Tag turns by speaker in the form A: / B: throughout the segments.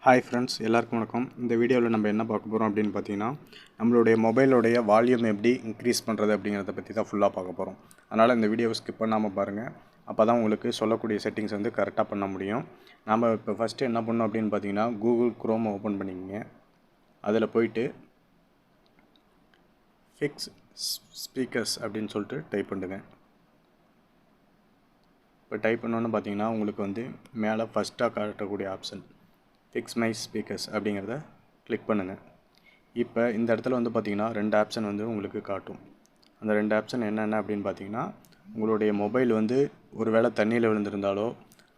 A: Hi friends, எல்லாருக்கும் வணக்கம். இந்த வீடியோவில் நம்ம என்ன பார்க்க போகிறோம் அப்படின்னு பார்த்தீங்கன்னா, நம்மளுடைய மொபைலோடைய வால்யூம் எப்படி இன்க்ரீஸ் பண்ணுறது அப்படிங்கிறத பற்றி தான் ஃபுல்லாக பார்க்க போகிறோம். அதனால் இந்த வீடியோவை ஸ்கிப் பண்ணாமல் பாருங்கள். அப்போ தான் உங்களுக்கு சொல்லக்கூடிய செட்டிங்ஸ் வந்து கரெக்டாக பண்ண முடியும். நம்ம இப்போ ஃபஸ்ட்டு என்ன பண்ணோம் அப்படின்னு பார்த்தீங்கன்னா, கூகுள் குரோம் ஓப்பன் பண்ணிக்கங்க. அதில் போயிட்டு ஃபிக்ஸ் ஸ்பீக்கர்ஸ் அப்படின்னு சொல்லிட்டு டைப் பண்ணுங்க. இப்போ டைப் பண்ணோன்னு பார்த்தீங்கன்னா உங்களுக்கு வந்து மேலே ஃபஸ்ட்டாக காட்டக்கூடிய ஆப்ஷன் ஃபிக்ஸ் மை ஸ்பீக்கர்ஸ் அப்படிங்கிறத கிளிக் பண்ணுங்கள். இப்போ இந்த இடத்துல வந்து பார்த்திங்கன்னா 2 ஆப்ஷன் வந்து உங்களுக்கு காட்டும். அந்த 2 ஆப்ஷன் என்னென்ன அப்படின்னு பார்த்தீங்கன்னா, உங்களுடைய மொபைல் வந்து ஒரு வேளை தண்ணியில் விழுந்திருந்தாலோ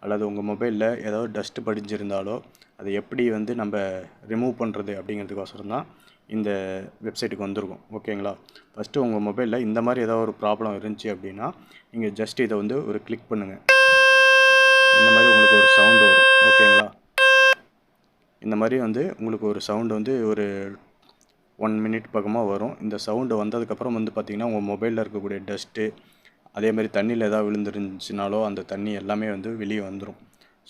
A: அல்லது உங்கள் மொபைலில் ஏதாவது டஸ்ட்டு படிஞ்சிருந்தாலோ அதை எப்படி வந்து நம்ம ரிமூவ் பண்ணுறது அப்படிங்கிறதுக்கோசரம் தான் இந்த வெப்சைட்டுக்கு வந்திருக்கும். ஓகேங்களா? ஃபஸ்ட்டு உங்கள் மொபைலில் இந்த மாதிரி ஏதாவது ஒரு ப்ராப்ளம் இருந்துச்சு அப்படின்னா நீங்கள் ஜஸ்ட் இதை வந்து ஒரு கிளிக் பண்ணுங்கள். இந்த மாதிரி உங்களுக்கு ஒரு சவுண்டு வரும். ஓகேங்களா? இந்த மாதிரி வந்து உங்களுக்கு ஒரு சவுண்டு வந்து ஒரு 1 மினிட் பக்கமாக வரும். இந்த சவுண்டு வந்ததுக்கப்புறம் வந்து பார்த்திங்கன்னா உங்கள் மொபைலில் இருக்கக்கூடிய டஸ்ட்டு அதேமாதிரி தண்ணியில் ஏதாவது விழுந்துருந்துச்சுனாலோ அந்த தண்ணி எல்லாமே வந்து வெளியே வந்துடும்.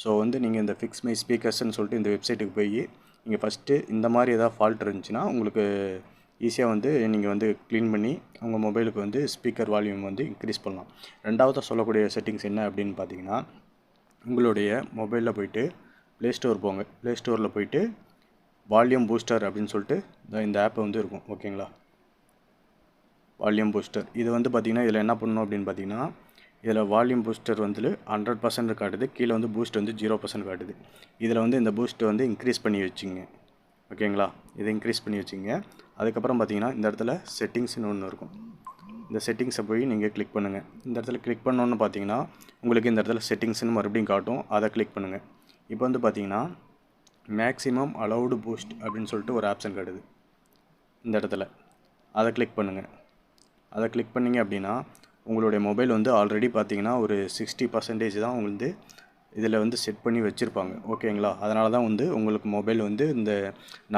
A: ஸோ வந்து நீங்கள் இந்த ஃபிக்ஸ் மை ஸ்பீக்கர்ஸ்ன்னு சொல்லிட்டு இந்த வெப்சைட்டுக்கு போய் நீங்கள் ஃபஸ்ட்டு இந்த மாதிரி ஏதாவது ஃபால்ட் இருந்துச்சுன்னா உங்களுக்கு ஈஸியாக வந்து நீங்கள் வந்து க்ளீன் பண்ணி உங்கள் மொபைலுக்கு வந்து ஸ்பீக்கர் வால்யூம் வந்து இன்க்ரீஸ் பண்ணலாம். ரெண்டாவதாக சொல்லக்கூடிய செட்டிங்ஸ் என்ன அப்படின்னு பார்த்தீங்கன்னா, உங்களுடைய மொபைலில் போய்ட்டு ப்ளே ஸ்டோர் போங்க. ப்ளே ஸ்டோரில் போய்ட்டு வால்யூம் பூஸ்டர் அப்படின்னு சொல்லிட்டு இந்த ஆப் வந்து இருக்கும். ஓகேங்களா? வால்யூம் பூஸ்டர் இது வந்து பார்த்திங்கன்னா இதில் என்ன பண்ணணும் அப்படின்னு பார்த்தீங்கன்னா, இதில் வால்யூம் பூஸ்டர் வந்து 100% காட்டுது, கீழே வந்து பூஸ்ட் வந்து 0% காட்டுது. இதில் வந்து இந்த பூஸ்ட்டை வந்து இன்க்ரீஸ் பண்ணி வச்சுங்க. ஓகேங்களா? இதை இன்க்ரீஸ் பண்ணி வச்சுங்க. அதுக்கப்புறம் பார்த்தீங்கன்னா இந்த இடத்துல செட்டிங்ஸ்னு ஒன்று இருக்கும். இந்த செட்டிங்ஸை போய் நீங்கள் கிளிக் பண்ணுங்கள். இந்த இடத்துல கிளிக் பண்ணோன்னு பார்த்தீங்கன்னா உங்களுக்கு இந்த இடத்துல செட்டிங்ஸ்னு மறுபடியும் காட்டும். அதை கிளிக் பண்ணுங்கள். இப்போ வந்து பார்த்தீங்கன்னா மேக்ஸிமம் அலவுடு பூஸ்ட் அப்படின்னு சொல்லிட்டு ஒரு ஆப்ஷன் காட்டுது இந்த இடத்துல. அதை கிளிக் பண்ணுங்கள். அதை கிளிக் பண்ணிங்க அப்படின்னா உங்களுடைய மொபைல் வந்து ஆல்ரெடி பார்த்தீங்கன்னா ஒரு 60% தான் வந்து இதில் வந்து செட் பண்ணி வச்சுருப்பாங்க. ஓகேங்களா? அதனால தான் வந்து உங்களுக்கு மொபைல் வந்து இந்த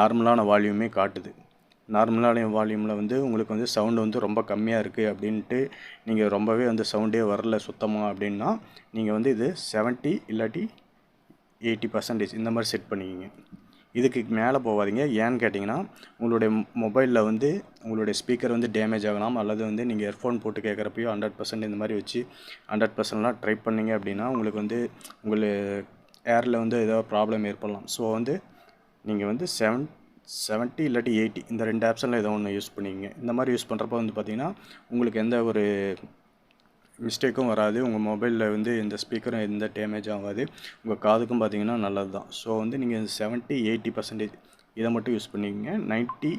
A: நார்மலான வால்யூமே காட்டுது. நார்மலான வால்யூமில் வந்து உங்களுக்கு வந்து சவுண்டு வந்து ரொம்ப கம்மியாக இருக்குது அப்படின்ட்டு நீங்கள் ரொம்பவே வந்து சவுண்டே வரல சுத்தமாக அப்படின்னா நீங்கள் வந்து இது 70 இல்லாட்டி 80% இந்த மாதிரி செட் பண்ணிக்கிங்க. இதுக்கு மேலே போகாதீங்க. ஏன்னு கேட்டிங்கன்னா உங்களுடைய மொபைலில் வந்து உங்களுடைய ஸ்பீக்கர் வந்து டேமேஜ் ஆகலாம், அல்லது வந்து நீங்கள் இயர்ஃபோன் போட்டு கேட்குறப்பையோ 100% இந்த மாதிரி வச்சு 100%லாம் ட்ரை பண்ணிங்க அப்படின்னா உங்களுக்கு வந்து ஏரில் வந்து ஏதாவது ப்ராப்ளம் ஏற்படலாம். ஸோ வந்து நீங்கள் வந்து 70 இல்லாட்டி 80 இந்த 2 ஆப்ஷனில் ஏதோ ஒன்று யூஸ் பண்ணிக்கிங்க. இந்த மாதிரி யூஸ் பண்ணுறப்போ வந்து பார்த்திங்கன்னா உங்களுக்கு எந்த ஒரு மிஸ்டேக்கும் வராது. உங்கள் மொபைலில் வந்து எந்த ஸ்பீக்கரும் எந்த டேமேஜ் ஆகாது. உங்கள் காதுக்கும் பார்த்திங்கன்னா நல்லது தான். ஸோ வந்து நீங்கள் 70-80% இதை மட்டும் யூஸ் பண்ணிக்கங்க. 90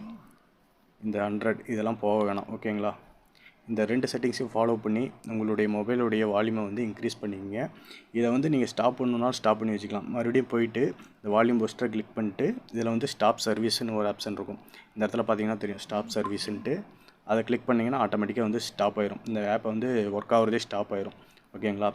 A: இந்த 100 இதெல்லாம் போக வேணாம். ஓகேங்களா? இந்த 2 செட்டிங்ஸையும் ஃபாலோ பண்ணி உங்களுடைய மொபைலுடைய வால்யூமை வந்து இன்க்ரீஸ் பண்ணிக்கங்க. இதை வந்து நீங்கள் ஸ்டாப் பண்ணணுன்னா ஸ்டாப் பண்ணி வச்சுக்கலாம். மறுபடியும் போயிட்டு இந்த வால்யூம் பூஸ்டரை கிளிக் பண்ணிட்டு இதில் வந்து ஸ்டாப் சர்வீஸ்னு ஒரு ஆப்ஷன் இருக்கும். இந்த இடத்துல பார்த்திங்கன்னா தெரியும் ஸ்டாப் சர்வீஸ்ன்ட்டு. அதை கிளிக் பண்ணிங்கன்னா ஆட்டோமேட்டிக்காக வந்து ஸ்டாப் ஆயிரும். இந்த ஆப்பை வந்து ஒர்க் ஆகிறதே ஸ்டாப் ஆயிரும். ஓகேங்களா?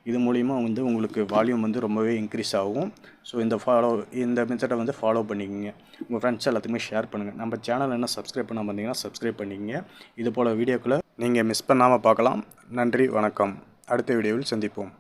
A: இது மூலிமா வந்து உங்களுக்கு வால்யூம் வந்து ரொம்பவே இன்க்ரீஸ் ஆகும். ஸோ இந்த மெத்தடை வந்து ஃபாலோ பண்ணிக்கோங்க. உங்கள் ஃப்ரெண்ட்ஸ் எல்லாத்துக்குமே ஷேர் பண்ணுங்கள். நம்ம சேனல் என்ன சப்ஸ்கிரைப் பண்ணாமல் இருந்தீங்கன்னா சப்ஸ்கிரைப் பண்ணிக்கங்க. இது போல் வீடியோக்களை நீங்கள் மிஸ் பண்ணாமல் பார்க்கலாம். நன்றி, வணக்கம். அடுத்த வீடியோவில் சந்திப்போம்.